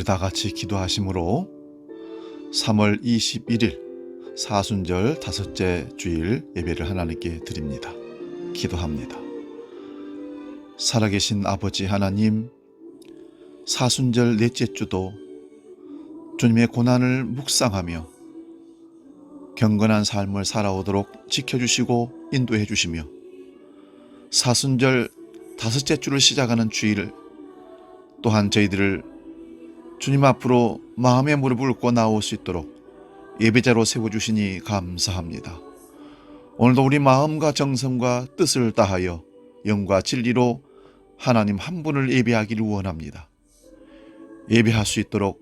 다 같이 기도하심으로 3월 21일 사순절 다섯째 주일 예배를 하나님께 드립니다. 기도합니다. 살아계신 아버지 하나님, 사순절 넷째 주도 주님의 고난을 묵상하며 경건한 삶을 살아오도록 지켜주시고 인도해 주시며, 사순절 다섯째 주를 시작하는 주일 또한 저희들을 주님 앞으로 마음의 무릎을 꿇고 나올 수 있도록 예배자로 세워주시니 감사합니다. 오늘도 우리 마음과 정성과 뜻을 다하여 영과 진리로 하나님 한 분을 예배하기를 원합니다. 예배할 수 있도록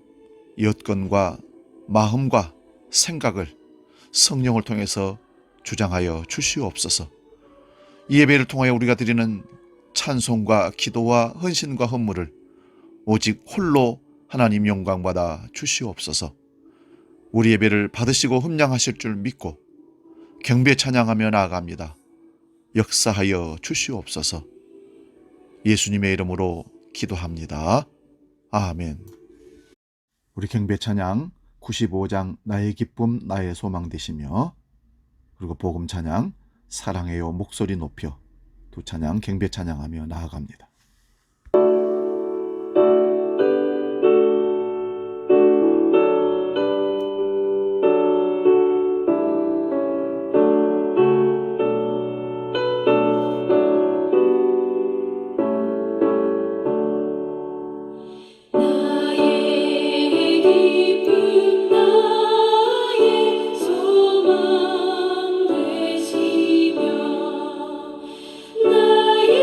여건과 마음과 생각을 성령을 통해서 주장하여 주시옵소서. 이 예배를 통하여 우리가 드리는 찬송과 기도와 헌신과 헌물을 오직 홀로 하나님 영광받아 주시옵소서. 우리 예배를 받으시고 흠양하실 줄 믿고 경배 찬양하며 나아갑니다. 역사하여 주시옵소서. 예수님의 이름으로 기도합니다. 아멘. 우리 경배 찬양 95장 나의 기쁨 나의 소망 되시며, 그리고 복음 찬양 사랑해요 목소리 높여, 두 찬양 경배 찬양하며 나아갑니다. 나의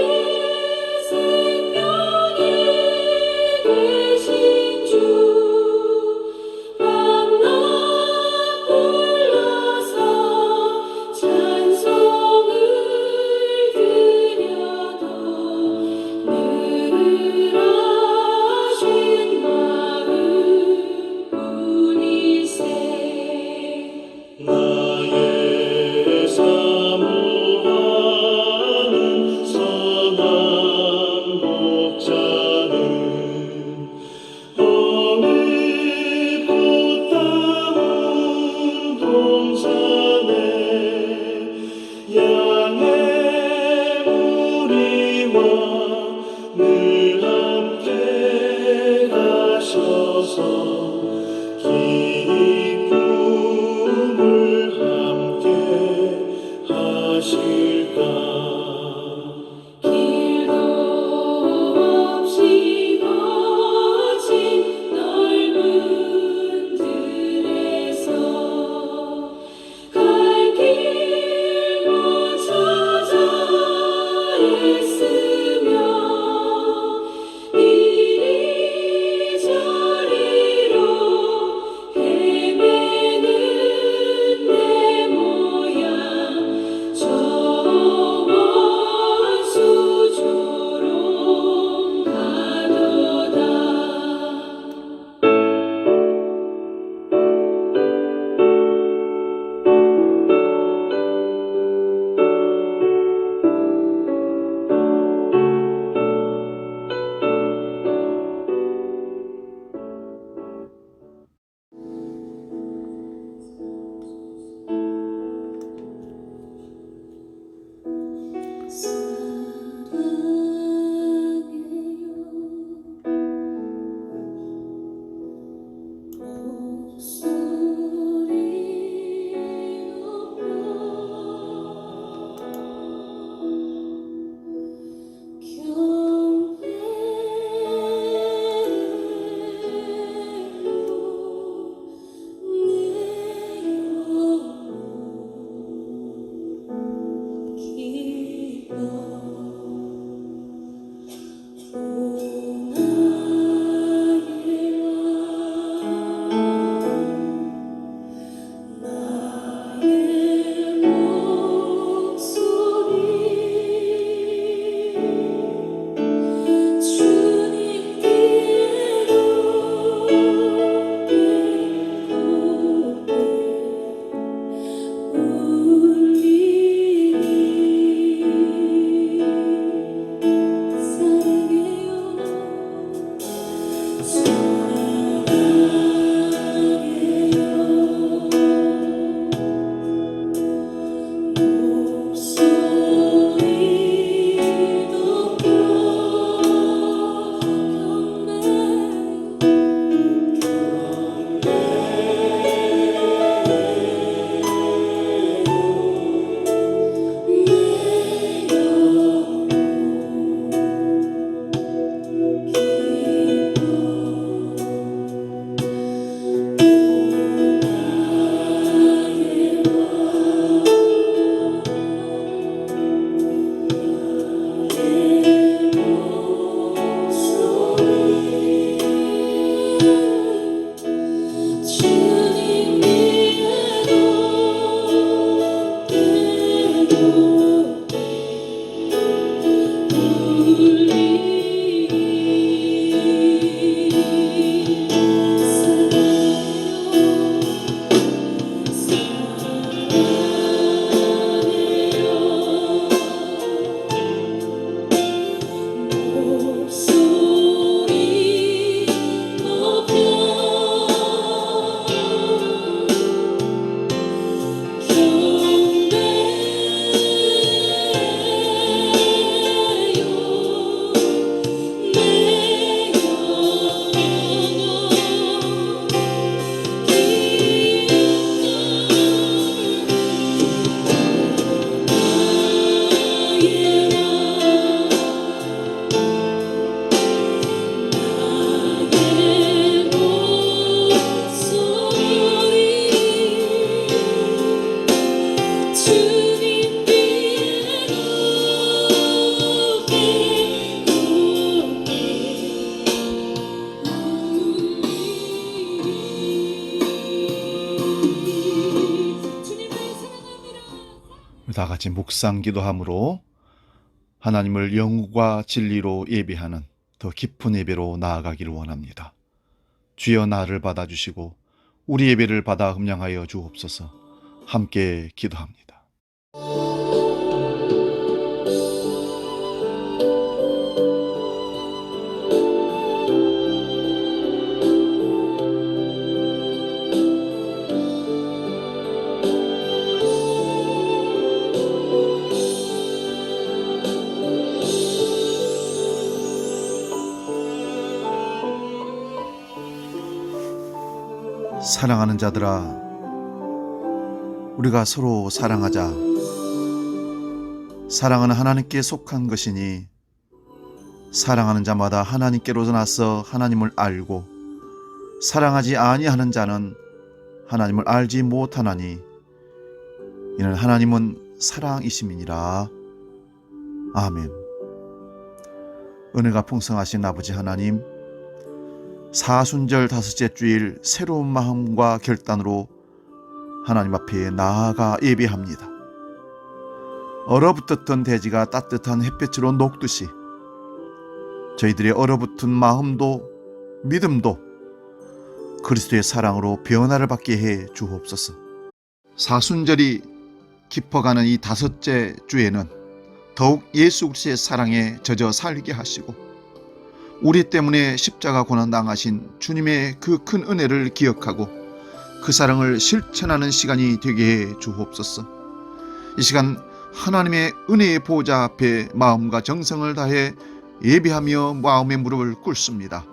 다 같이 묵상 기도함으로 하나님을 영과 진리로 예배하는 더 깊은 예배로 나아가기를 원합니다. 주여 나를 받아주시고 우리 예배를 받아 흠량하여 주옵소서. 함께 기도합니다. 사랑하는 자들아, 우리가 서로 사랑하자. 사랑은 하나님께 속한 것이니 사랑하는 자마다 하나님께로서 나서 하나님을 알고 사랑하지 아니하는 자는 하나님을 알지 못하나니 이는 하나님은 사랑이심이니라. 아멘. 은혜가 풍성하신 아버지 하나님, 사순절 다섯째 주일 새로운 마음과 결단으로 하나님 앞에 나아가 예배합니다. 얼어붙었던 대지가 따뜻한 햇볕으로 녹듯이 저희들의 얼어붙은 마음도 믿음도 그리스도의 사랑으로 변화를 받게 해 주옵소서. 사순절이 깊어가는 이 다섯째 주에는 더욱 예수 그리스도의 사랑에 젖어 살게 하시고 우리 때문에 십자가 고난 당하신 주님의 그 큰 은혜를 기억하고 그 사랑을 실천하는 시간이 되게 해 주옵소서. 이 시간 하나님의 은혜의 보좌 앞에 마음과 정성을 다해 예배하며 마음의 무릎을 꿇습니다.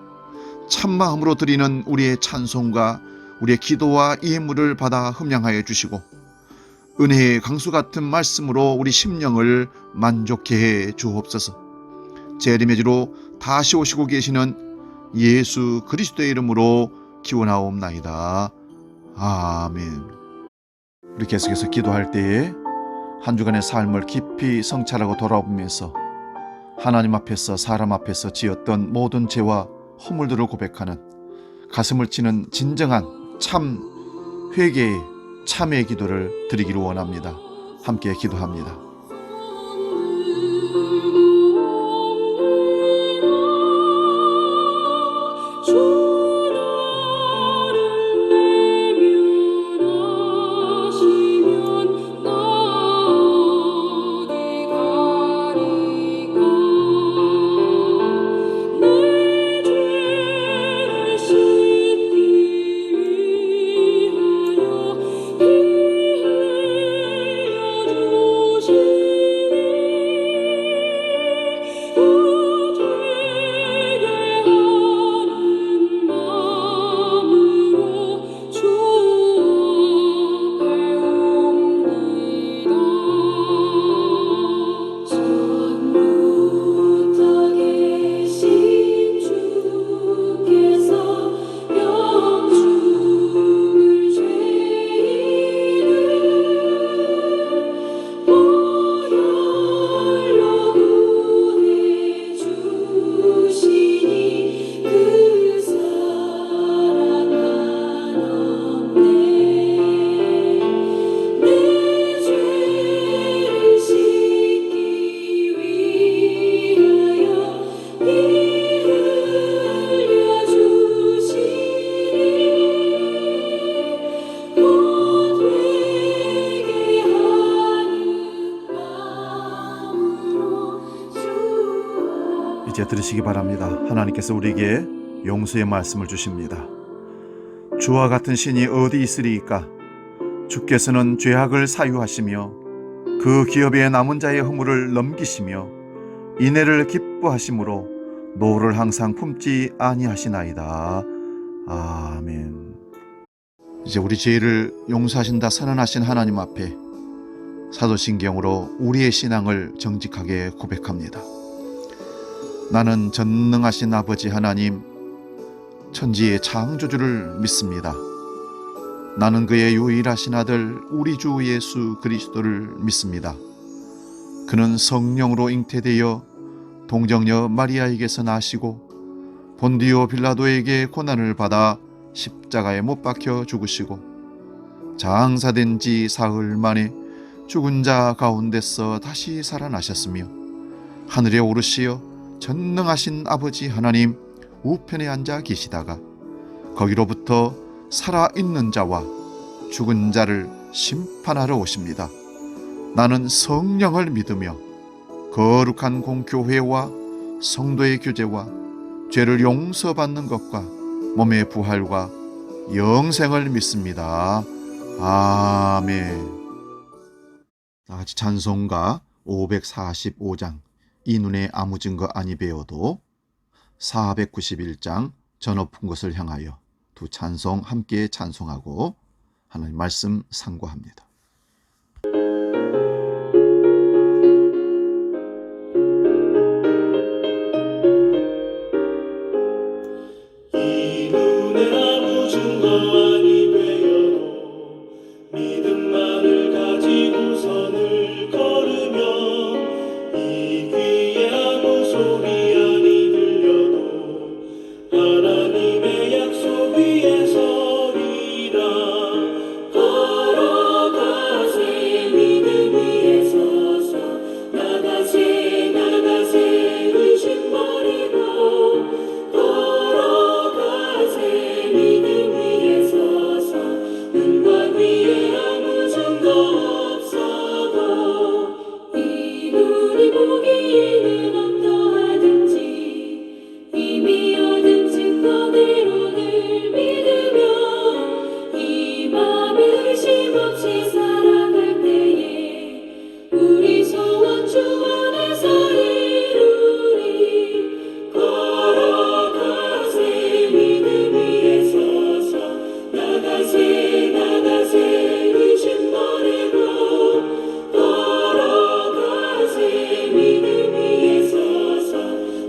참마음으로 드리는 우리의 찬송과 우리의 기도와 예물을 받아 흠량하여 주시고 은혜의 강수 같은 말씀으로 우리 심령을 만족해 해 주옵소서. 재림의 주로 다시 오시고 계시는 예수 그리스도의 이름으로 기원하옵나이다. 아멘. 우리 계속해서 기도할 때에 한 주간의 삶을 깊이 성찰하고 돌아보면서 하나님 앞에서 사람 앞에서 지었던 모든 죄와 허물들을 고백하는 가슴을 치는 진정한 참 회개의 참회의 기도를 드리기를 원합니다. 함께 기도합니다. 이제 들으시기 바랍니다. 하나님께서 우리에게 용서의 말씀을 주십니다. 주와 같은 신이 어디 있으리이까? 주께서는 죄악을 사유하시며 그 기업에 남은 자의 허물을 넘기시며 인애를 기뻐하심으로 노를 항상 품지 아니하시나이다. 아멘. 이제 우리 죄를 용서하신다 선언하신 하나님 앞에 사도신경으로 우리의 신앙을 정직하게 고백합니다. 나는 전능하신 아버지 하나님, 천지의 창조주를 믿습니다. 나는 그의 유일하신 아들 우리 주 예수 그리스도를 믿습니다. 그는 성령으로 잉태되어 동정녀 마리아에게서 나시고 본디오 빌라도에게 고난을 받아 십자가에 못 박혀 죽으시고 장사된 지 사흘 만에 죽은 자 가운데서 다시 살아나셨으며 하늘에 오르시어 전능하신 아버지 하나님 우편에 앉아 계시다가 거기로부터 살아있는 자와 죽은 자를 심판하러 오십니다. 나는 성령을 믿으며 거룩한 공교회와 성도의 교제와 죄를 용서받는 것과 몸의 부활과 영생을 믿습니다. 아멘. 다같이 찬송가 545장 이 눈에 아무 증거 아니 배워도 491장 저 높은 곳을 향하여 두 찬송 함께 찬송하고 하나님 말씀 상고합니다. 이 눈에 아무 증거 아니 되어도 믿음만을 가지고 선을 걸으며 이 귀에 아무 소리 아니 들려도 하나님의 약속 위에 서리라. 걸어가세 믿음 위에 서서 나가세 나가세 의심 버리고 걸어가세 믿음 위에 서서 은과 위에 아무 증거 없어도 이 눈이 보기에는 어떠하든지 이미 얻은 증거대로를 믿으며 이 맘에 의심 없이 살아갈 때에 우리 소원 주 안에서 이루리. 걸어가세 믿음 위에 서서 나가세 나가세 의심 버리고 걸어가세 믿음 위에 서서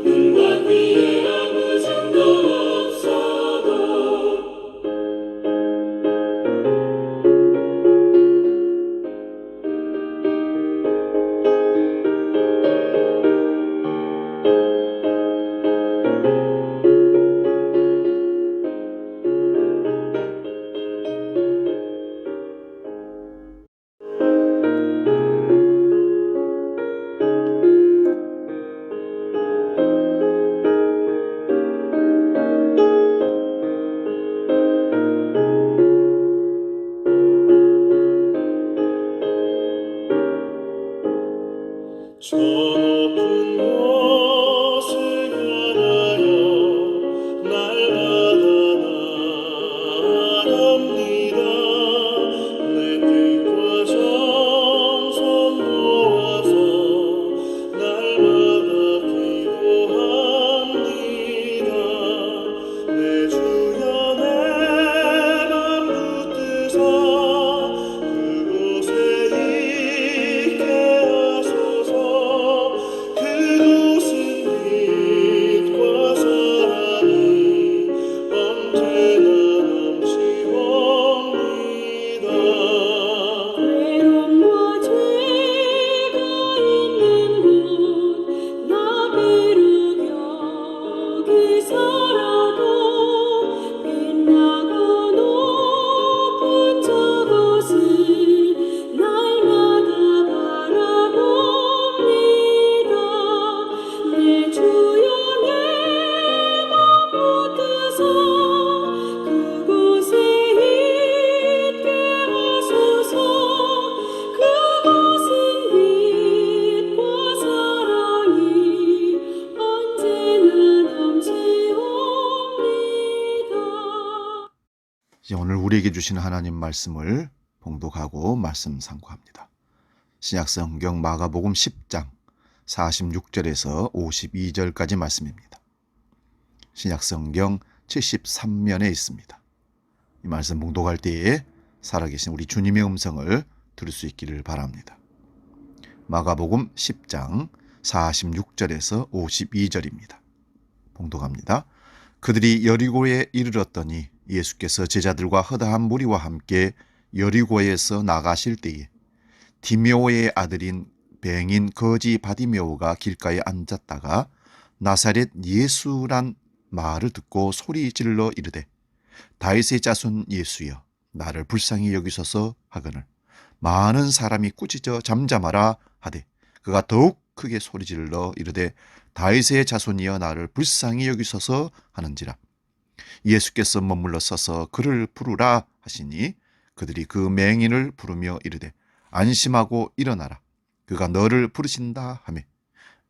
눈과 귀에 아무 증거 없어도 저 높은 곳을 향하여 날마다 나아갑니다. 내 뜻과 정성 모아서 날마다 기도합니다. 내 주여 내 맘 붙드사 그곳에 있게 하소서. 그곳은 빛과 사랑이 언제나 넘치옵니다. 괴로움과 죄가 있는 곳 나 비록 여기서라도 빛나고 높은 저곳을 날마다 바라봅니다. 내 주여 내 맘 붙드사 그곳에 있게 하소서. 그곳은 빛과 사랑이 언제나 넘치옵니다. 이제 오늘 우리에게 주신 하나님 말씀을 봉독하고 말씀 상고합니다. 신약성경 마가복음 10장 46절에서 52절까지 말씀입니다. 신약성경 73면에 있습니다. 이 말씀 봉독할 때에 살아계신 우리 주님의 음성을 들을 수 있기를 바랍니다. 마가복음 10장 46절에서 52절입니다. 봉독합니다. 그들이 여리고에 이르렀더니 예수께서 제자들과 허다한 무리와 함께 여리고에서 나가실 때에 디메오의 아들인 뱅인 거지 바디메오가 길가에 앉았다가 나사렛 예수란 말을 듣고 소리 질러 이르되 다윗의 자손 예수여 나를 불쌍히 여기소서 하거늘 많은 사람이 꾸짖어 잠잠하라 하되 그가 더욱 크게 소리 질러 이르되 다윗의 자손이여 나를 불쌍히 여기소서 하는지라. 예수께서 머물러 서서 그를 부르라 하시니 그들이 그 맹인을 부르며 이르되 안심하고 일어나라 그가 너를 부르신다 하며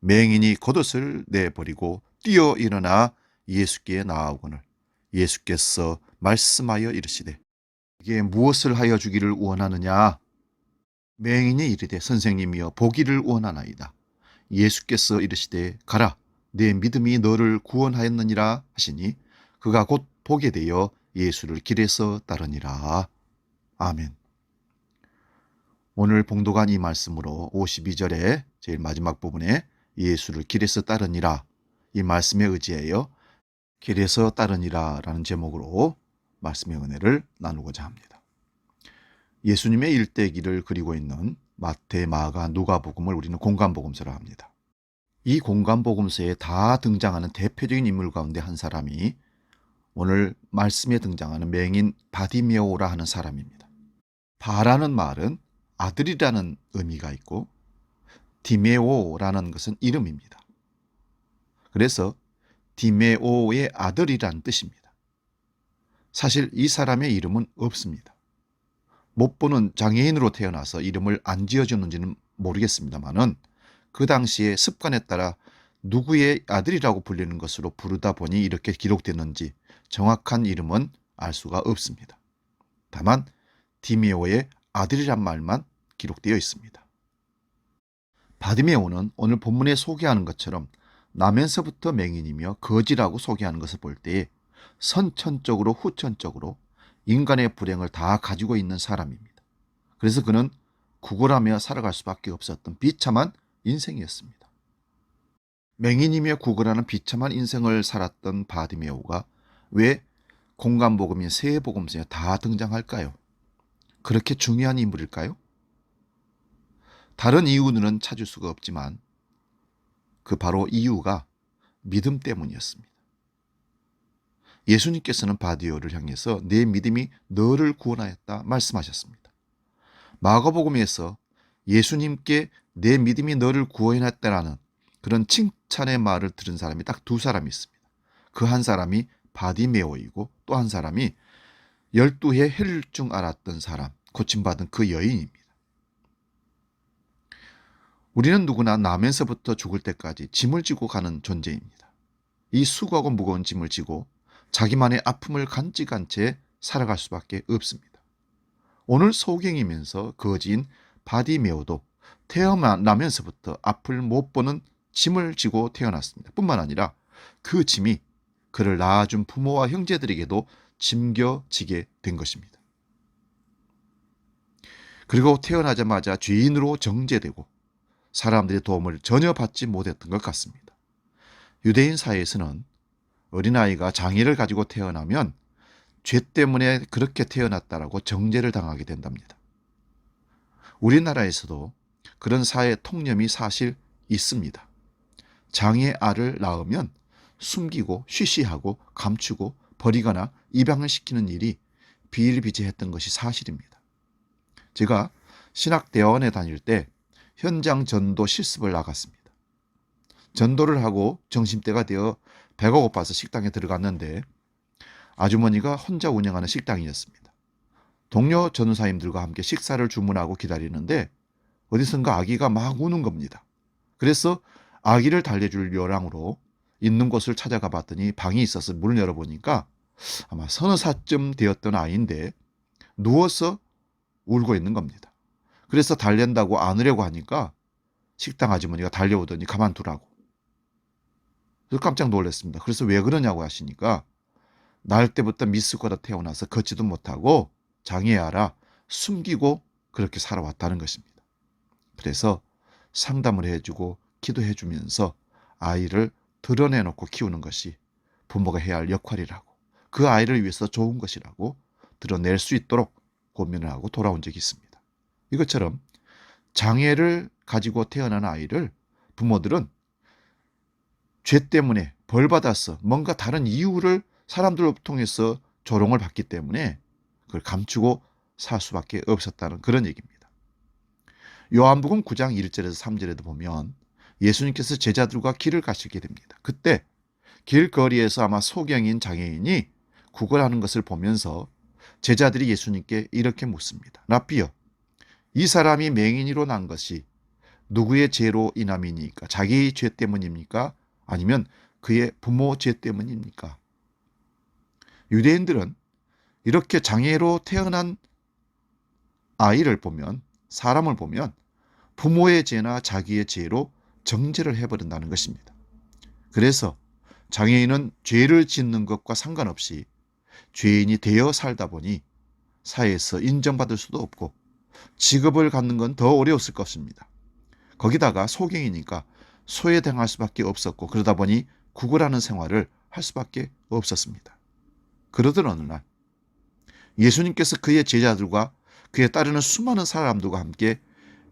맹인이 겉옷을 내버리고 뛰어 일어나 예수께 나아오거늘 예수께서 말씀하여 이르시되 이게 무엇을 하여 주기를 원하느냐. 맹인이 이르되 선생님이여 보기를 원하나이다. 예수께서 이르시되 가라 내 믿음이 너를 구원하였느니라 하시니 그가 곧 보게 되어 예수를 길에서 따르니라. 아멘. 오늘 봉독한 이 말씀으로 52절의 제일 마지막 부분에 예수를 길에서 따르니라 이 말씀에 의지하여 길에서 따르니라 라는 제목으로 말씀의 은혜를 나누고자 합니다. 예수님의 일대기를 그리고 있는 마태, 마가, 누가복음을 우리는 공간복음서라 합니다. 이 공간복음서에 다 등장하는 대표적인 인물 가운데 한 사람이 오늘 말씀에 등장하는 맹인 바디메오라 하는 사람입니다. 바라는 말은 아들이라는 의미가 있고 디메오라는 것은 이름입니다. 그래서 디메오의 아들이란 뜻입니다. 사실 이 사람의 이름은 없습니다. 못 보는 장애인으로 태어나서 이름을 안 지어주는지는 모르겠습니다만은 그 당시의 습관에 따라 누구의 아들이라고 불리는 것으로 부르다 보니 이렇게 기록됐는지 정확한 이름은 알 수가 없습니다. 다만 디메오의 아들이란 말만 기록되어 있습니다. 바디메오는 오늘 본문에 소개하는 것처럼 나면서부터 맹인이며 거지라고 소개하는 것을 볼 때에 선천적으로 후천적으로 인간의 불행을 다 가지고 있는 사람입니다. 그래서 그는 구걸하며 살아갈 수밖에 없었던 비참한 인생이었습니다. 맹인이며 구걸하는 비참한 인생을 살았던 바디메오가 왜 공간복음인 세복음서에 다 등장할까요? 그렇게 중요한 인물일까요? 다른 이유는 찾을 수가 없지만 그 바로 이유가 믿음 때문이었습니다. 예수님께서는 바디메오를 향해서 내 믿음이 너를 구원하였다 말씀하셨습니다. 마가복음에서 예수님께 내 믿음이 너를 구원했다라는 그런 칭찬의 말을 들은 사람이 딱 두 사람이 있습니다. 그 한 사람이 바디메오이고 또 한 사람이 12해 혈증 앓았던 사람, 고침받은 그 여인입니다. 우리는 누구나 나면서부터 죽을 때까지 짐을 지고 가는 존재입니다. 이 수고하고 무거운 짐을 지고 자기만의 아픔을 간직한 채 살아갈 수밖에 없습니다. 오늘 소경이면서 거지인 바디메오도 태어나면서부터 앞을 못 보는 짐을 지고 태어났습니다. 뿐만 아니라 그 짐이 그를 낳아준 부모와 형제들에게도 짐겨지게 된 것입니다. 그리고 태어나자마자 죄인으로 정죄되고 사람들의 도움을 전혀 받지 못했던 것 같습니다. 유대인 사회에서는 어린아이가 장애를 가지고 태어나면 죄 때문에 그렇게 태어났다라고 정죄를 당하게 된답니다. 우리나라에서도 그런 사회 통념이 사실 있습니다. 장애 아를 낳으면 숨기고 쉬쉬하고 감추고 버리거나 입양을 시키는 일이 비일비재했던 것이 사실입니다. 제가 신학대원에 다닐 때 현장 전도 실습을 나갔습니다. 전도를 하고 점심때가 되어 배가 고파서 식당에 들어갔는데 아주머니가 혼자 운영하는 식당이었습니다. 동료 전도사님들과 함께 식사를 주문하고 기다리는데 어디선가 아기가 막 우는 겁니다. 그래서 아기를 달래줄 요량으로 있는 곳을 찾아가 봤더니 방이 있어서 문을 열어보니까 아마 서너 살쯤 되었던 아이인데 누워서 울고 있는 겁니다. 그래서 달랜다고 안으려고 하니까 식당 아주머니가 달려오더니 가만두라고. 그래서 깜짝 놀랐습니다. 그래서 왜 그러냐고 하시니까 날 때부터 미스코다 태어나서 걷지도 못하고 장애아라 숨기고 그렇게 살아왔다는 것입니다. 그래서 상담을 해주고 기도해주면서 아이를 드러내놓고 키우는 것이 부모가 해야 할 역할이라고, 그 아이를 위해서 좋은 것이라고 드러낼 수 있도록 고민을 하고 돌아온 적이 있습니다. 이것처럼 장애를 가지고 태어난 아이를 부모들은 죄 때문에 벌받아서 뭔가 다른 이유를 사람들을 통해서 조롱을 받기 때문에 그걸 감추고 살 수밖에 없었다는 그런 얘기입니다. 요한복음 9장 1절에서 3절에도 보면 예수님께서 제자들과 길을 가시게 됩니다. 그때 길거리에서 아마 소경인 장애인이 구걸하는 것을 보면서 제자들이 예수님께 이렇게 묻습니다. 라삐여, 이 사람이 맹인이로 난 것이 누구의 죄로 인함이니까? 자기의 죄 때문입니까? 아니면 그의 부모 죄 때문입니까? 유대인들은 이렇게 장애로 태어난 아이를 보면, 사람을 보면 부모의 죄나 자기의 죄로 정죄를 해버린다는 것입니다. 그래서 장애인은 죄를 짓는 것과 상관없이 죄인이 되어 살다 보니 사회에서 인정받을 수도 없고 직업을 갖는 건 더 어려웠을 것입니다. 거기다가 소경이니까 소외당할 수밖에 없었고 그러다 보니 구걸하는 생활을 할 수밖에 없었습니다. 그러던 어느 날 예수님께서 그의 제자들과 그에 따르는 수많은 사람들과 함께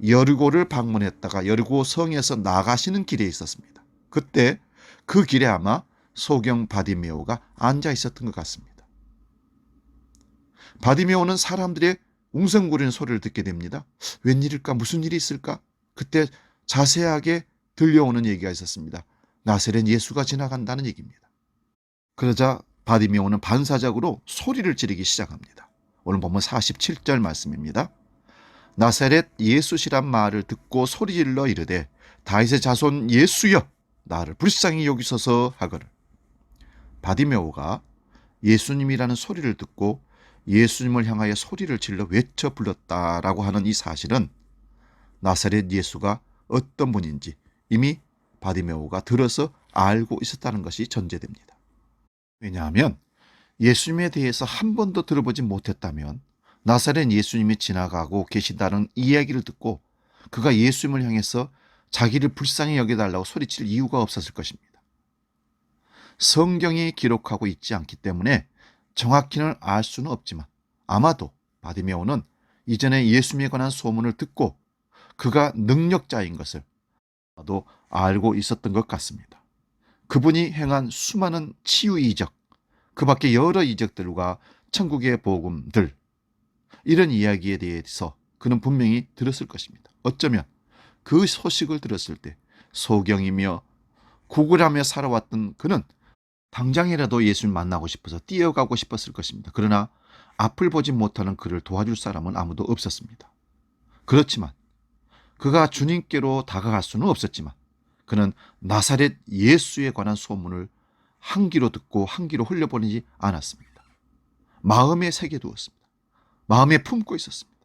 여리고를 방문했다가 여리고 성에서 나가시는 길에 있었습니다. 그때 그 길에 아마 소경 바디메오가 앉아 있었던 것 같습니다. 바디메오는 사람들의 웅성거리는 소리를 듣게 됩니다. 웬일일까? 무슨 일이 있을까? 그때 자세하게 들려오는 얘기가 있었습니다. 나사렛 예수가 지나간다는 얘기입니다. 그러자 바디메오는 반사적으로 소리를 지르기 시작합니다. 오늘 보면 47절 말씀입니다. 나사렛 예수시란 말을 듣고 소리질러 이르되 다윗의 자손 예수여 나를 불쌍히 여기소서 하거늘. 바디메오가 예수님이라는 소리를 듣고 예수님을 향하여 소리를 질러 외쳐 불렀다라고 하는 이 사실은 나사렛 예수가 어떤 분인지 이미 바디메오가 들어서 알고 있었다는 것이 전제됩니다. 왜냐하면 예수님에 대해서 한 번도 들어보지 못했다면 나사렛 예수님이 지나가고 계신다는 이야기를 듣고 그가 예수님을 향해서 자기를 불쌍히 여겨달라고 소리칠 이유가 없었을 것입니다. 성경이 기록하고 있지 않기 때문에 정확히는 알 수는 없지만 아마도 바디메오는 이전에 예수님에 관한 소문을 듣고 그가 능력자인 것을 도 알고 있었던 것 같습니다. 그분이 행한 수많은 치유 이적, 그 밖에 여러 이적들과 천국의 복음들, 이런 이야기에 대해서 그는 분명히 들었을 것입니다. 어쩌면 그 소식을 들었을 때 소경이며 구걸하며 살아왔던 그는 당장이라도 예수님 만나고 싶어서 뛰어가고 싶었을 것입니다. 그러나 앞을 보지 못하는 그를 도와줄 사람은 아무도 없었습니다. 그렇지만 그가 주님께로 다가갈 수는 없었지만 그는 나사렛 예수에 관한 소문을 한 귀로 듣고 한 귀로 흘려보내지 않았습니다. 마음에 새겨두었습니다. 마음에 품고 있었습니다.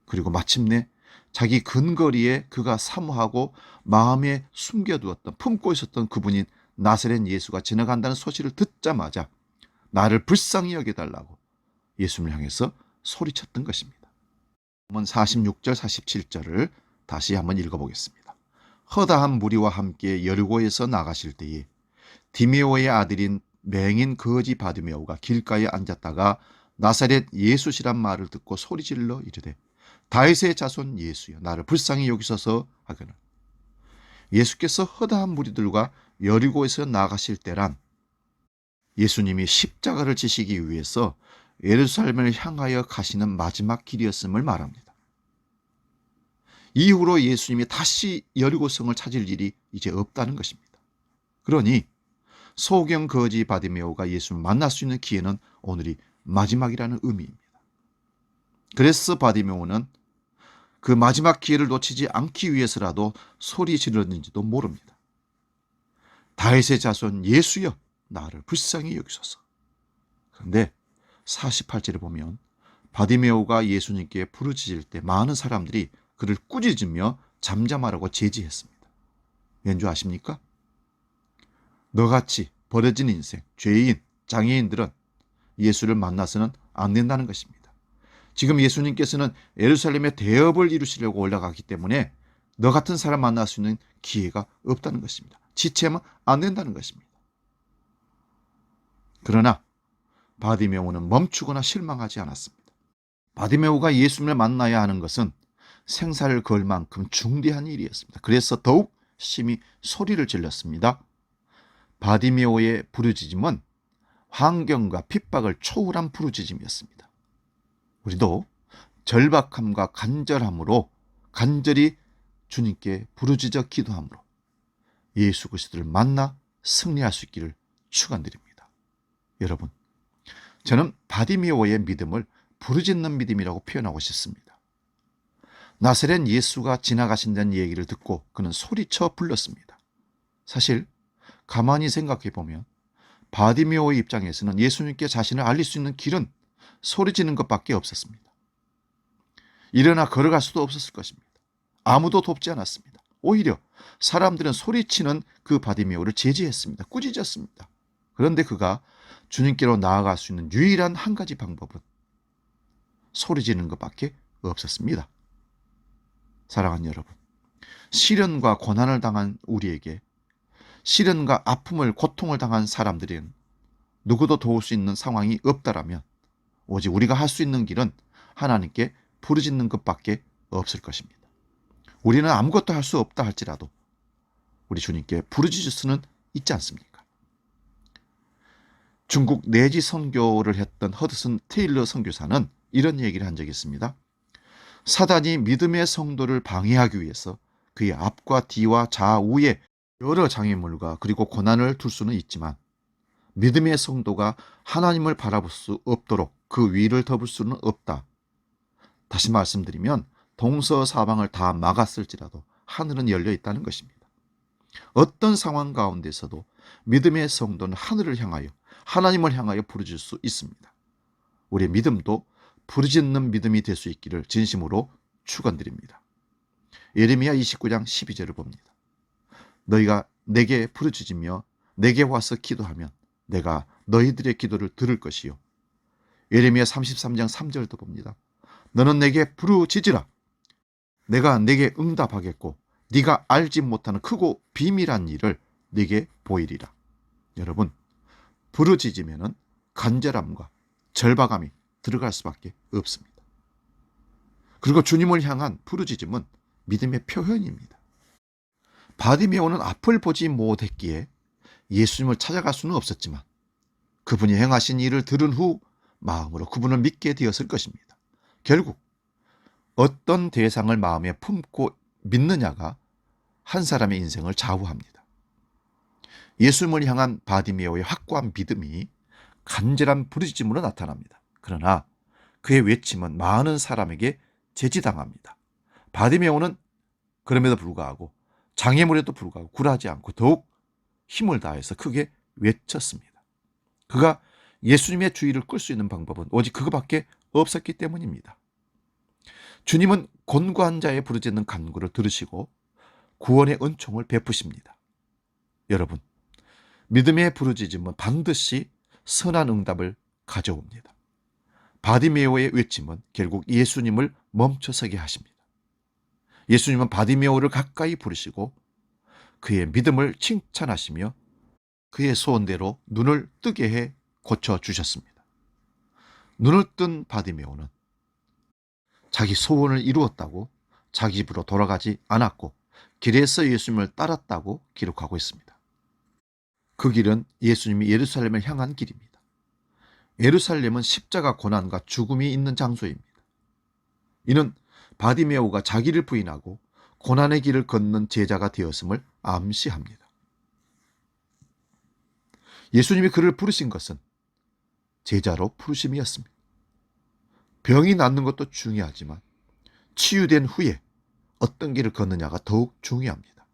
그리고 마침내 자기 근거리에 그가 사모하고 마음에 숨겨두었던, 품고 있었던 그분인 나사렛 예수가 지나간다는 소식을 듣자마자 나를 불쌍히 여겨달라고 예수님을 향해서 소리쳤던 것입니다. 46절 47절을 다시 한번 읽어보겠습니다. 허다한 무리와 함께 여리고에서 나가실 때에 디메오의 아들인 맹인 거지 바디메오가 길가에 앉았다가 나사렛 예수시란 말을 듣고 소리질러 이르되 다윗의 자손 예수여 나를 불쌍히 여기소서 하거늘. 예수께서 허다한 무리들과 여리고에서 나가실 때란 예수님이 십자가를 지시기 위해서 예루살렘을 향하여 가시는 마지막 길이었음을 말합니다. 이후로 예수님이 다시 여리고성을 찾을 일이 이제 없다는 것입니다. 그러니 소경 거지 바디메오가 예수님을 만날 수 있는 기회는 오늘이 마지막이라는 의미입니다. 그래서 바디메오는 그 마지막 기회를 놓치지 않기 위해서라도 소리 지르는지도 모릅니다. 다윗의 자손 예수여 나를 불쌍히 여기소서. 그런데 48절에 보면 바디메오가 예수님께 부르짖을 때 많은 사람들이 그를 꾸짖으며 잠잠하라고 제지했습니다. 왠지 아십니까? 너같이 버려진 인생, 죄인, 장애인들은 예수를 만나서는 안 된다는 것입니다. 지금 예수님께서는 예루살렘에 대업을 이루시려고 올라가기 때문에 너 같은 사람 만날 수 있는 기회가 없다는 것입니다. 지체하면 안 된다는 것입니다. 그러나 바디메오는 멈추거나 실망하지 않았습니다. 바디메오가 예수님을 만나야 하는 것은 생사를 걸 만큼 중대한 일이었습니다. 그래서 더욱 심히 소리를 질렀습니다. 바디메오의 부르짖음은 환경과 핍박을 초월한 부르짖음이었습니다. 우리도 절박함과 간절함으로 간절히 주님께 부르짖어 기도함으로 예수 그리스도를 만나 승리할 수 있기를 축원드립니다. 여러분, 저는 바디메오의 믿음을 부르짖는 믿음이라고 표현하고 싶습니다. 나사렛 예수가 지나가신다는 얘기를 듣고 그는 소리쳐 불렀습니다. 사실 가만히 생각해 보면 바디메오의 입장에서는 예수님께 자신을 알릴 수 있는 길은 소리지는 것밖에 없었습니다. 일어나 걸어갈 수도 없었을 것입니다. 아무도 돕지 않았습니다. 오히려 사람들은 소리치는 그 바디메오를 제지했습니다. 꾸짖었습니다. 그런데 그가 주님께로 나아갈 수 있는 유일한 한 가지 방법은 소리지는 것밖에 없었습니다. 사랑하는 여러분, 시련과 고난을 당한 우리에게, 시련과 아픔을, 고통을 당한 사람들은 누구도 도울 수 있는 상황이 없다라면 오직 우리가 할 수 있는 길은 하나님께 부르짖는 것밖에 없을 것입니다. 우리는 아무것도 할 수 없다 할지라도 우리 주님께 부르짖을 수는 있지 않습니까? 중국 내지 선교를 했던 허드슨 테일러 선교사는 이런 얘기를 한 적이 있습니다. 사단이 믿음의 성도를 방해하기 위해서 그의 앞과 뒤와 좌우에 여러 장애물과 그리고 고난을 둘 수는 있지만 믿음의 성도가 하나님을 바라볼 수 없도록 그 위를 덮을 수는 없다. 다시 말씀드리면 동서사방을 다 막았을지라도 하늘은 열려 있다는 것입니다. 어떤 상황 가운데서도 믿음의 성도는 하늘을 향하여, 하나님을 향하여 부르짖을 수 있습니다. 우리의 믿음도 부르짖는 믿음이 될 수 있기를 진심으로 축원드립니다. 예레미야 29장 12절을 봅니다. 너희가 내게 부르짖으며 내게 와서 기도하면 내가 너희들의 기도를 들을 것이요. 예레미야 33장 3절도 봅니다. 너는 내게 부르짖으라. 내가 내게 응답하겠고 네가 알지 못하는 크고 비밀한 일을 네게 보이리라. 여러분, 부르짖으면 간절함과 절박함이 들어갈 수밖에 없습니다. 그리고 주님을 향한 부르짖음은 믿음의 표현입니다. 바디메오는 앞을 보지 못했기에 예수님을 찾아갈 수는 없었지만 그분이 행하신 일을 들은 후 마음으로 그분을 믿게 되었을 것입니다. 결국 어떤 대상을 마음에 품고 믿느냐가 한 사람의 인생을 좌우합니다. 예수님을 향한 바디메오의 확고한 믿음이 간절한 부르짖음으로 나타납니다. 그러나 그의 외침은 많은 사람에게 제지당합니다. 바디메오는 그럼에도 불구하고, 장애물에도 불구하고 굴하지 않고 더욱 힘을 다해서 크게 외쳤습니다. 그가 예수님의 주의를 끌 수 있는 방법은 오직 그거밖에 없었기 때문입니다. 주님은 곤고한 자의 부르짖는 간구를 들으시고 구원의 은총을 베푸십니다. 여러분, 믿음의 부르짖음은 반드시 선한 응답을 가져옵니다. 바디메오의 외침은 결국 예수님을 멈춰서게 하십니다. 예수님은 바디메오를 가까이 부르시고 그의 믿음을 칭찬하시며 그의 소원대로 눈을 뜨게 해 고쳐주셨습니다. 눈을 뜬 바디메오는 자기 소원을 이루었다고 자기 집으로 돌아가지 않았고 길에서 예수님을 따랐다고 기록하고 있습니다. 그 길은 예수님이 예루살렘을 향한 길입니다. 예루살렘은 십자가 고난과 죽음이 있는 장소입니다. 이는 바디메오가 자기를 부인하고 고난의 길을 걷는 제자가 되었음을 암시합니다. 예수님이 그를 부르신 것은 제자로 부르심이었습니다. 병이 낫는 것도 중요하지만 치유된 후에 어떤 길을 걷느냐가 더욱 중요합니다.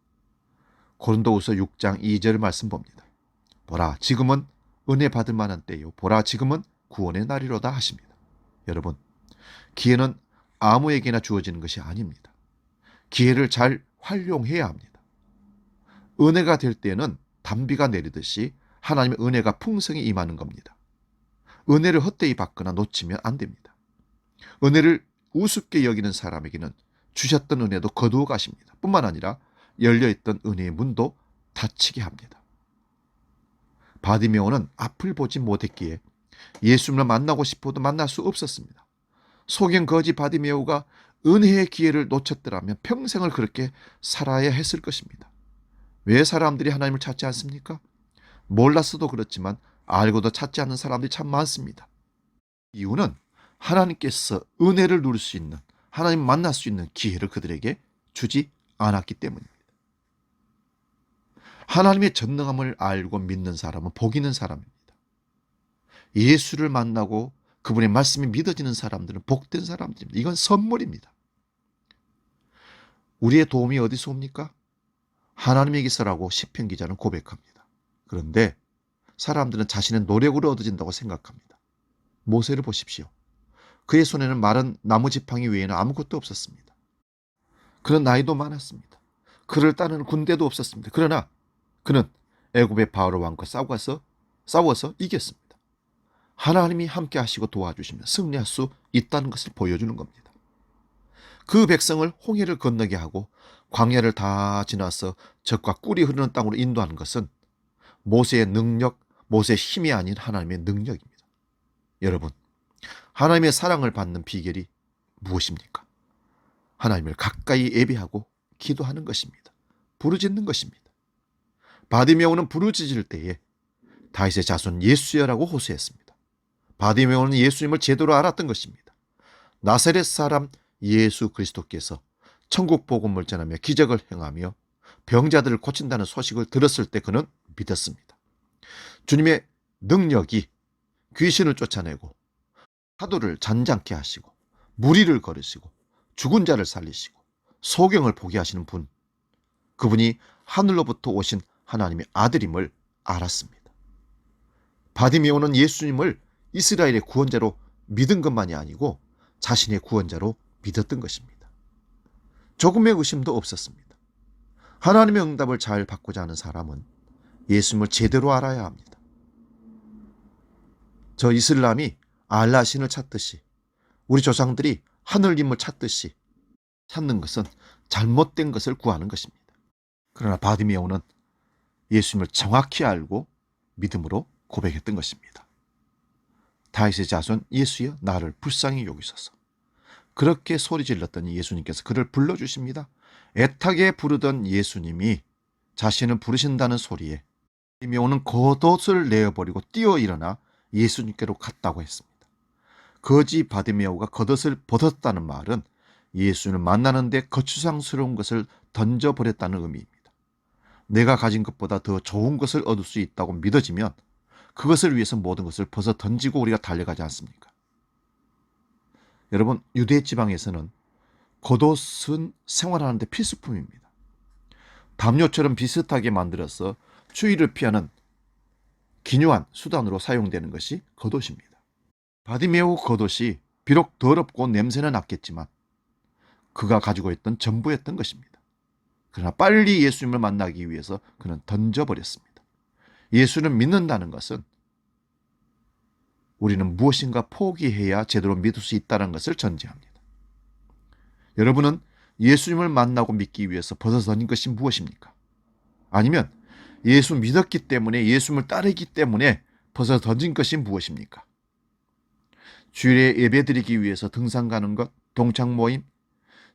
고린도후서 6장 2절 말씀 봅니다. 보라, 지금은 은혜 받을 만한 때요, 보라, 지금은 구원의 날이로다 하십니다. 여러분, 기회는 아무에게나 주어지는 것이 아닙니다. 기회를 잘 활용해야 합니다. 은혜가 될 때는 단비가 내리듯이 하나님의 은혜가 풍성히 임하는 겁니다. 은혜를 헛되이 받거나 놓치면 안 됩니다. 은혜를 우습게 여기는 사람에게는 주셨던 은혜도 거두어 가십니다. 뿐만 아니라 열려있던 은혜의 문도 닫히게 합니다. 바디메오는 앞을 보지 못했기에 예수님을 만나고 싶어도 만날 수 없었습니다. 소경 거지 바디메오가 은혜의 기회를 놓쳤더라면 평생을 그렇게 살아야 했을 것입니다. 왜 사람들이 하나님을 찾지 않습니까? 몰랐어도 그렇지만 알고도 찾지 않는 사람들이 참 많습니다. 이유는 하나님께서 은혜를 누릴 수 있는, 하나님 만날 수 있는 기회를 그들에게 주지 않았기 때문입니다. 하나님의 전능함을 알고 믿는 사람은 복 있는 사람입니다. 예수를 만나고 그분의 말씀이 믿어지는 사람들은 복된 사람들입니다. 이건 선물입니다. 우리의 도움이 어디서 옵니까? 하나님에게서라고 시편 기자는 고백합니다. 그런데 사람들은 자신의 노력으로 얻어진다고 생각합니다. 모세를 보십시오. 그의 손에는 마른 나무 지팡이 외에는 아무것도 없었습니다. 그는 나이도 많았습니다. 그를 따르는 군대도 없었습니다. 그러나 그는 애굽의 바로 왕과 싸워서 이겼습니다. 하나님이 함께 하시고 도와주시면 승리할 수 있다는 것을 보여주는 겁니다. 그 백성을 홍해를 건너게 하고 광야를 다 지나서 적과 꿀이 흐르는 땅으로 인도하는 것은 모세의 능력, 모세의 힘이 아닌 하나님의 능력입니다. 여러분, 하나님의 사랑을 받는 비결이 무엇입니까? 하나님을 가까이 예배하고 기도하는 것입니다. 부르짖는 것입니다. 바디메오는 부르짖을 때에 다윗의 자손 예수여라고 호소했습니다. 바디메오는 예수님을 제대로 알았던 것입니다. 나사렛 사람 예수 그리스도께서 천국 복음을 전하며 기적을 행하며 병자들을 고친다는 소식을 들었을 때 그는 믿었습니다. 주님의 능력이 귀신을 쫓아내고 파도를 잔잔케 하시고 무리를 거르시고 죽은 자를 살리시고 소경을 보게 하시는 분, 그분이 하늘로부터 오신 하나님의 아들임을 알았습니다. 바디메오는 예수님을 이스라엘의 구원자로 믿은 것만이 아니고 자신의 구원자로 믿었던 것입니다. 조금의 의심도 없었습니다. 하나님의 응답을 잘 받고자 하는 사람은 예수님을 제대로 알아야 합니다. 저 이슬람이 알라 신을 찾듯이 우리 조상들이 하늘님을 찾듯이 찾는 것은 잘못된 것을 구하는 것입니다. 그러나 바디메오는 예수님을 정확히 알고 믿음으로 고백했던 것입니다. 다윗의 자손 예수여 나를 불쌍히 여기소서. 그렇게 소리 질렀더니 예수님께서 그를 불러주십니다. 애타게 부르던 예수님이 자신을 부르신다는 소리에 바디메오는 겉옷을 내어버리고 뛰어 일어나 예수님께로 갔다고 했습니다. 거지 바디메오가 겉옷을 벗었다는 말은 예수님을 만나는데 거추장스러운 것을 던져버렸다는 의미입니다. 내가 가진 것보다 더 좋은 것을 얻을 수 있다고 믿어지면 그것을 위해서 모든 것을 벗어 던지고 우리가 달려가지 않습니까? 여러분, 유대 지방에서는 겉옷은 생활하는 데 필수품입니다. 담요처럼 비슷하게 만들어서 추위를 피하는 기묘한 수단으로 사용되는 것이 겉옷입니다. 바디메오 겉옷이 비록 더럽고 냄새는 났겠지만 그가 가지고 있던 전부였던 것입니다. 그러나 빨리 예수님을 만나기 위해서 그는 던져버렸습니다. 예수를 믿는다는 것은 우리는 무엇인가 포기해야 제대로 믿을 수 있다는 것을 전제합니다. 여러분은 예수님을 만나고 믿기 위해서 벗어 던진 것이 무엇입니까? 아니면 예수 믿었기 때문에, 예수님을 따르기 때문에 벗어 던진 것이 무엇입니까? 주일에 예배드리기 위해서 등산 가는 것, 동창 모임,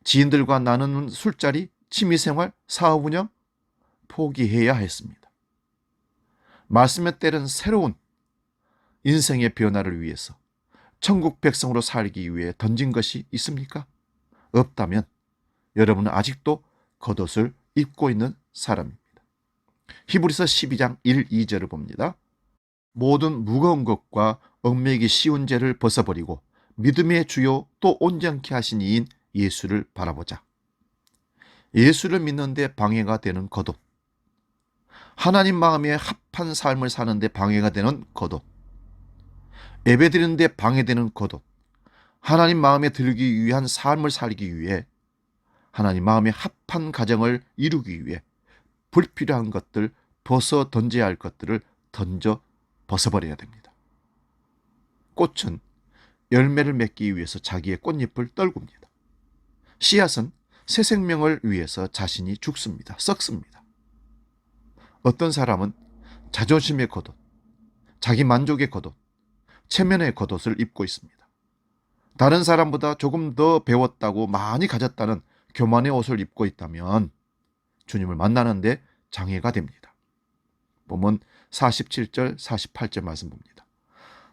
지인들과 나누는 술자리, 취미생활, 사업 운영 포기해야 했습니다. 말씀에 따른 새로운 인생의 변화를 위해서 천국 백성으로 살기 위해 던진 것이 있습니까? 없다면 여러분은 아직도 겉옷을 입고 있는 사람입니다. 히브리서 12장 1, 2절을 봅니다. 모든 무거운 것과 얽매이기 쉬운 죄를 벗어버리고 믿음의 주요 또 온전케 하신 이인 예수를 바라보자. 예수를 믿는데 방해가 되는 겉옷, 하나님 마음에 합한 삶을 사는데 방해가 되는 겉옷, 예배드리는데 방해되는 겉옷, 하나님 마음에 들기 위한 삶을 살기 위해, 하나님 마음에 합한 가정을 이루기 위해 불필요한 것들, 벗어 던져야 할 것들을 던져 벗어버려야 됩니다. 꽃은 열매를 맺기 위해서 자기의 꽃잎을 떨굽니다. 씨앗은 새 생명을 위해서 자신이 죽습니다. 썩습니다. 어떤 사람은 자존심의 겉옷, 자기 만족의 겉옷, 체면의 겉옷을 입고 있습니다. 다른 사람보다 조금 더 배웠다고 많이 가졌다는 교만의 옷을 입고 있다면 주님을 만나는데 장애가 됩니다. 보면 47절 48절 말씀 봅니다.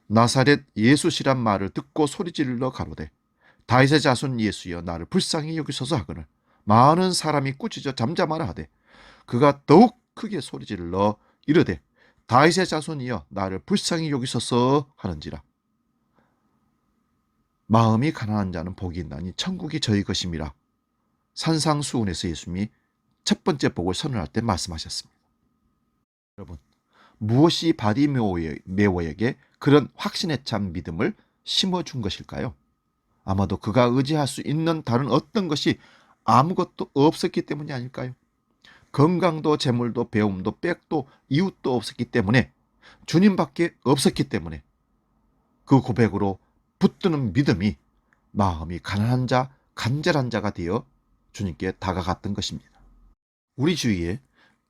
나사렛 예수시란 말을 듣고 소리질러 가로되 다윗의 자손 예수여 나를 불쌍히 여기소서 하거늘 많은 사람이 꾸짖어 잠잠하라 하되 그가 더욱 크게 소리질러 이르되 다윗의 자손이여 나를 불쌍히 여기소서 하는지라. 마음이 가난한 자는 복이 있나니 천국이 저희 것임이라. 산상수훈에서 예수님이 첫 번째 복을 선언할 때 말씀하셨습니다. 여러분, 무엇이 바디메오에게 그런 확신에 찬 믿음을 심어준 것일까요? 아마도 그가 의지할 수 있는 다른 어떤 것이 아무것도 없었기 때문이 아닐까요? 건강도 재물도 배움도 백도 이웃도 없었기 때문에, 주님밖에 없었기 때문에 그 고백으로 붙드는 믿음이 마음이 가난한 자, 간절한 자가 되어 주님께 다가갔던 것입니다. 우리 주위에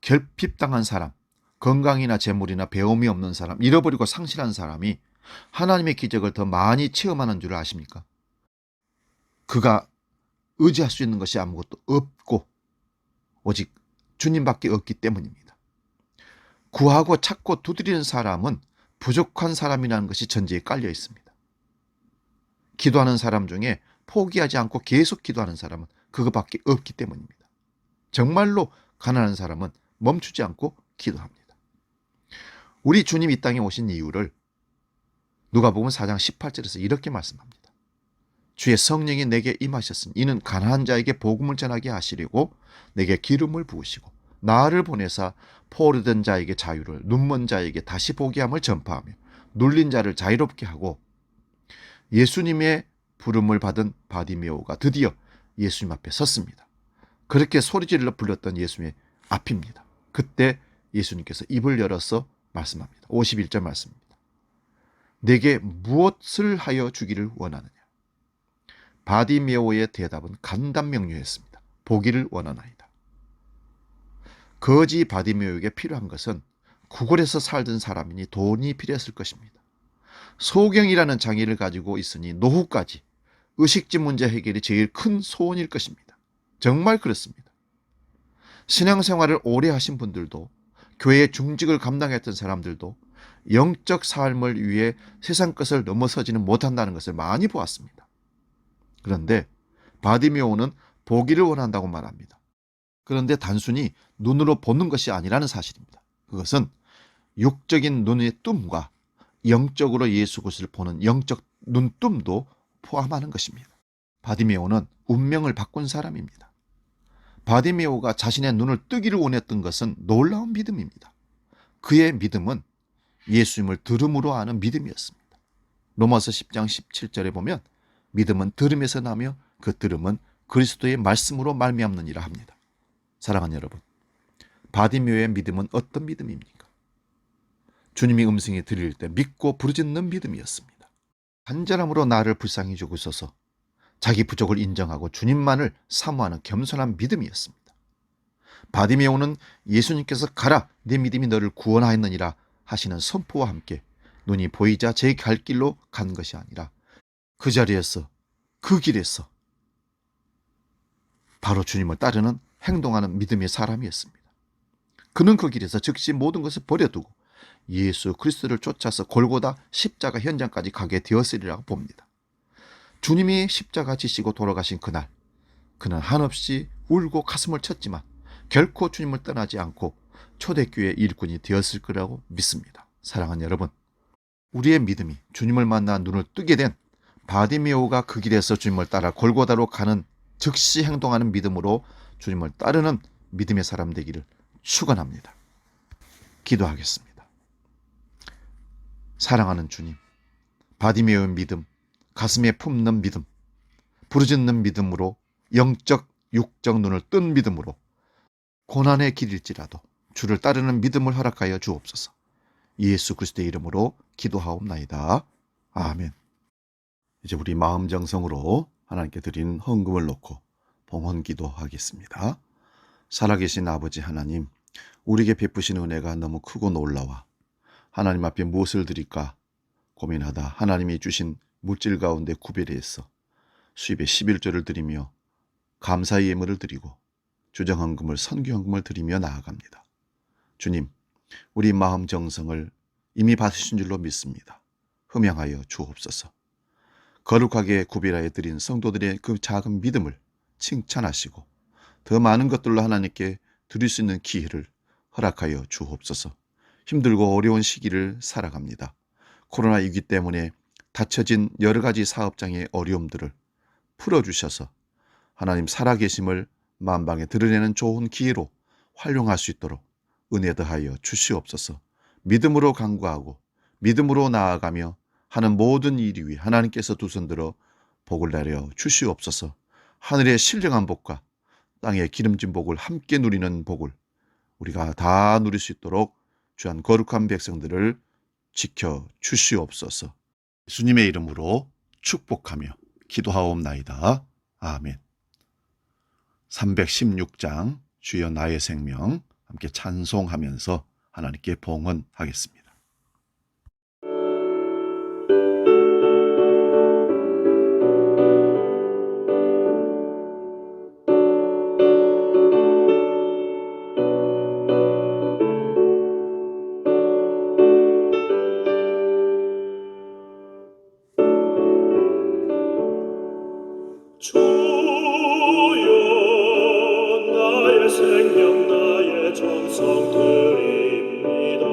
결핍당한 사람, 건강이나 재물이나 배움이 없는 사람, 잃어버리고 상실한 사람이 하나님의 기적을 더 많이 체험하는 줄 아십니까? 그가 의지할 수 있는 것이 아무것도 없고 오직 주님밖에 없기 때문입니다. 구하고 찾고 두드리는 사람은 부족한 사람이라는 것이 전제에 깔려 있습니다. 기도하는 사람 중에 포기하지 않고 계속 기도하는 사람은 그것밖에 없기 때문입니다. 정말로 가난한 사람은 멈추지 않고 기도합니다. 우리 주님 이 땅에 오신 이유를 누가복음 4장 18절에서 이렇게 말씀합니다. 주의 성령이 내게 임하셨으니 이는 가난한 자에게 복음을 전하게 하시려고 내게 기름을 부으시고 나를 보내사 포로된 자에게 자유를, 눈먼 자에게 다시 보게 함을 전파하며 눌린 자를 자유롭게 하고. 예수님의 부름을 받은 바디메오가 드디어 예수님 앞에 섰습니다. 그렇게 소리질러 불렀던 예수님의 앞입니다. 그때 예수님께서 입을 열어서 말씀합니다. 51절 말씀입니다. 내게 무엇을 하여 주기를 원하느냐? 바디메오의 대답은 간단명료했습니다. 보기를 원하나이다. 거지 바디메오에게 필요한 것은 구걸에서 살던 사람이니 돈이 필요했을 것입니다. 소경이라는 장애를 가지고 있으니 노후까지 의식주 문제 해결이 제일 큰 소원일 것입니다. 정말 그렇습니다. 신앙생활을 오래 하신 분들도, 교회의 중직을 감당했던 사람들도 영적 삶을 위해 세상 것을 넘어서지는 못한다는 것을 많이 보았습니다. 그런데 바디메오는 보기를 원한다고 말합니다. 그런데 단순히 눈으로 보는 것이 아니라는 사실입니다. 그것은 육적인 눈의 뜸과 영적으로 예수 그리스도를 보는 영적 눈뜸도 포함하는 것입니다. 바디메오는 운명을 바꾼 사람입니다. 바디메오가 자신의 눈을 뜨기를 원했던 것은 놀라운 믿음입니다. 그의 믿음은 예수님을 들음으로 아는 믿음이었습니다. 로마서 10장 17절에 보면 믿음은 들음에서 나며 그 들음은 그리스도의 말씀으로 말미암느니라 합니다. 사랑하는 여러분, 바디메오의 믿음은 어떤 믿음입니까? 주님이 음성에 들릴 때 믿고 부르짖는 믿음이었습니다. 간절함으로 나를 불쌍히 여기소서, 자기 부족을 인정하고 주님만을 사모하는 겸손한 믿음이었습니다. 바디메오는 예수님께서 가라, 내 믿음이 너를 구원하였느니라 하시는 선포와 함께 눈이 보이자 제 갈 길로 간 것이 아니라 그 자리에서, 그 길에서 바로 주님을 따르는 행동하는 믿음의 사람이었습니다. 그는 그 길에서 즉시 모든 것을 버려두고 예수 그리스도를 쫓아서 골고다 십자가 현장까지 가게 되었으리라고 봅니다. 주님이 십자가 지시고 돌아가신 그날, 그는 한없이 울고 가슴을 쳤지만 결코 주님을 떠나지 않고 초대교회의 일꾼이 되었을 거라고 믿습니다. 사랑하는 여러분, 우리의 믿음이 주님을 만나 눈을 뜨게 된 바디메오가 그 길에서 주님을 따라 골고다로 가는 즉시 행동하는 믿음으로 주님을 따르는 믿음의 사람 되기를 축원합니다. 기도하겠습니다. 사랑하는 주님, 바디메오의 믿음, 가슴에 품는 믿음, 부르짖는 믿음으로, 영적 육적 눈을 뜬 믿음으로 고난의 길일지라도 주를 따르는 믿음을 허락하여 주옵소서. 예수 그리스도의 이름으로 기도하옵나이다. 아멘. 이제 우리 마음 정성으로 하나님께 드린 헌금을 놓고 봉헌 기도하겠습니다. 살아계신 아버지 하나님, 우리에게 베푸신 은혜가 너무 크고 놀라워 하나님 앞에 무엇을 드릴까 고민하다 하나님이 주신 물질 가운데 구별해서 수입의 11조를 드리며 감사의 예물을 드리고 주정헌금을 선교헌금을 드리며 나아갑니다. 주님, 우리 마음 정성을 이미 받으신 줄로 믿습니다. 흠양하여 주옵소서. 거룩하게 구별하여 드린 성도들의 그 작은 믿음을 칭찬하시고 더 많은 것들로 하나님께 드릴 수 있는 기회를 허락하여 주옵소서. 힘들고 어려운 시기를 살아갑니다. 코로나 위기 때문에 닫혀진 여러 가지 사업장의 어려움들을 풀어주셔서 하나님 살아계심을 만방에 드러내는 좋은 기회로 활용할 수 있도록 은혜 더하여 주시옵소서. 믿음으로 간구하고 믿음으로 나아가며 하는 모든 일 위에 하나님께서 두 손 들어 복을 내려 주시옵소서. 하늘의 신령한 복과 땅의 기름진 복을 함께 누리는 복을 우리가 다 누릴 수 있도록 주한 거룩한 백성들을 지켜 주시옵소서. 예수님의 이름으로 축복하며 기도하옵나이다. 아멘. 316장 주여 나의 생명 함께 찬송하면서 하나님께 봉헌하겠습니다. 주여 나의 생명 나의 정성 드립니다.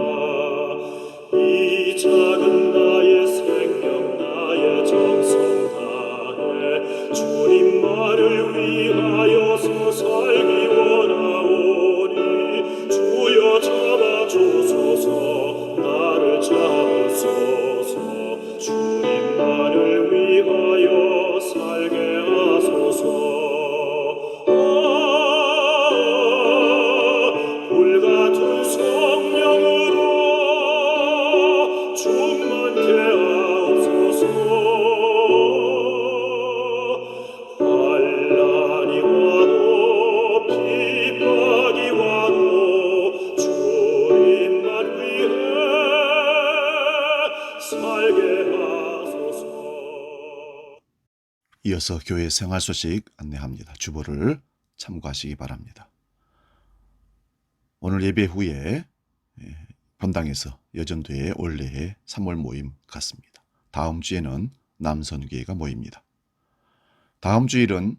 이 작은 나의 생명 나의 정성 다해 주님만을 위하여서 살기 원하오니 주여 잡아주소서 나를 잡으소서 주님만을 위하여 살게 하소서. 불같은 성령으로 충만케 하옵소서. 환난이 와도 핍박이 와도 주님만 위해 살게 하소서. 이어서 교회 생활 소식 안내합니다. 주보를 참고하시기 바랍니다. 오늘 예배 후에 본당에서 여전도회 원래의 3월 모임 갖습니다. 다음 주에는 남선교회가 모입니다. 다음 주일은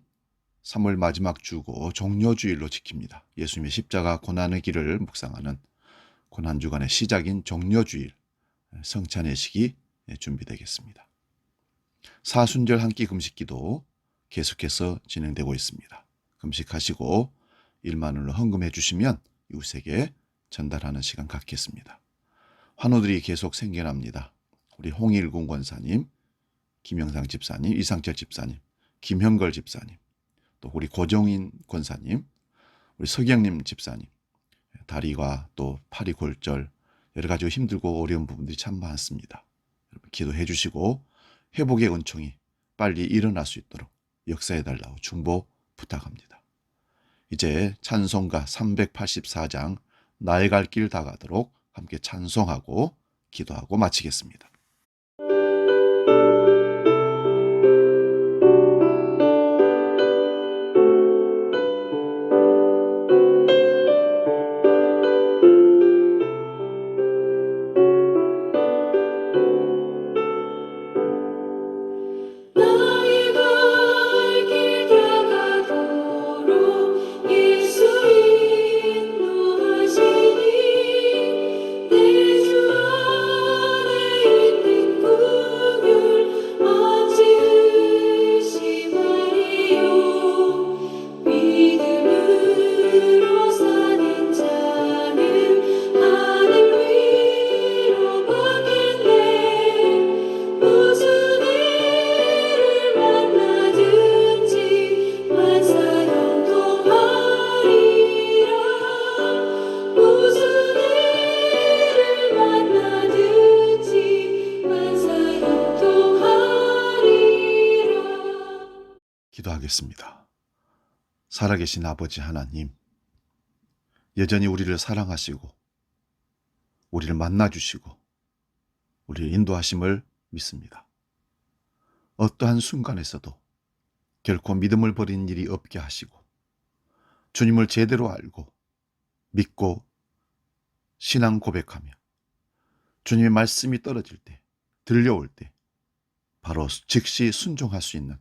3월 마지막 주고 종료주일로 지킵니다. 예수님의 십자가 고난의 길을 묵상하는 고난주간의 시작인 종료주일 성찬의식이 준비되겠습니다. 사순절 한 끼 금식기도 계속해서 진행되고 있습니다. 금식하시고 1만 원로 헌금해 주시면 이웃에게 전달하는 시간 갖겠습니다. 환우들이 계속 생겨납니다. 우리 홍일군 권사님, 김영상 집사님, 이상철 집사님, 김형걸 집사님, 또 우리 고정인 권사님, 우리 서경님 집사님, 다리와 또 팔이 골절, 여러 가지 힘들고 어려운 부분들이 참 많습니다. 여러분 기도해 주시고 회복의 은총이 빨리 일어날 수 있도록 역사해달라고 중보 부탁합니다. 이제 찬송가 384장 나의 갈 길 다 가도록 함께 찬송하고 기도하고 마치겠습니다. 나의 갈 길 다가도록 예수 인도하시니 내 주 안에 있는 구별 어찌 의심하리요. 믿음으로 사는 자는 하늘 위로 가겠네. 무슨 일을 만나든지 만사 형통하리라. 무슨 일을 만나든지 만사 형통하리라. 기도하겠습니다. 살아계신 아버지 하나님, 여전히 우리를 사랑하시고 우리를 만나주시고 우리를 인도하심을 믿습니다. 어떠한 순간에서도 결코 믿음을 버리는 일이 없게 하시고 주님을 제대로 알고 믿고 신앙 고백하며 주님의 말씀이 떨어질 때, 들려올 때 바로 즉시 순종할 수 있는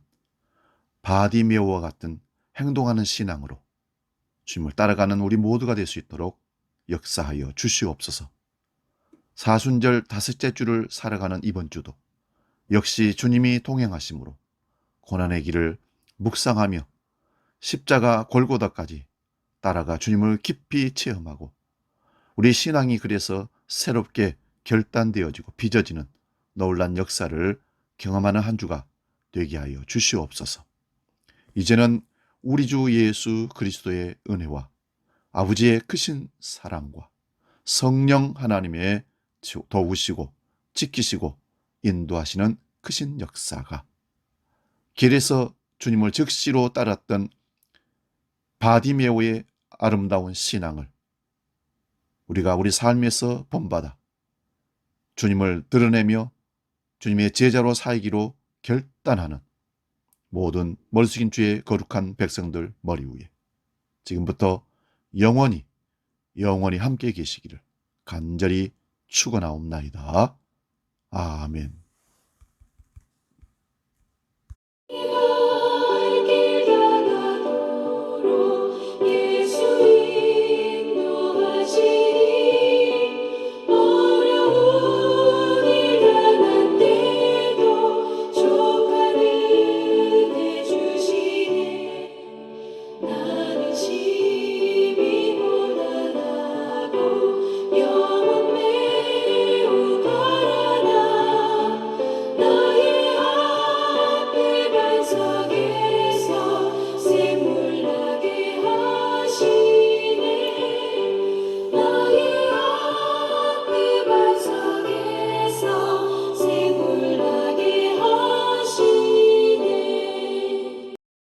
바디메오와 같은 행동하는 신앙으로 주님을 따라가는 우리 모두가 될 수 있도록 역사하여 주시옵소서. 사순절 다섯째 주를 살아가는 이번 주도 역시 주님이 동행하심으로 고난의 길을 묵상하며 십자가 골고다까지 따라가 주님을 깊이 체험하고 우리 신앙이 그래서 새롭게 결단되어지고 빚어지는 놀란 역사를 경험하는 한 주가 되게 하여 주시옵소서. 이제는 우리 주 예수 그리스도의 은혜와 아버지의 크신 사랑과 성령 하나님의 도우시고 지키시고 인도하시는 크신 역사가 길에서 주님을 즉시로 따랐던 바디메오의 아름다운 신앙을 우리가 우리 삶에서 본받아 주님을 드러내며 주님의 제자로 살기로 결단하는 모든 머리 숙인 주의 거룩한 백성들 머리 위에 지금부터 영원히 함께 계시기를 간절히 축원하옵나이다. 아멘.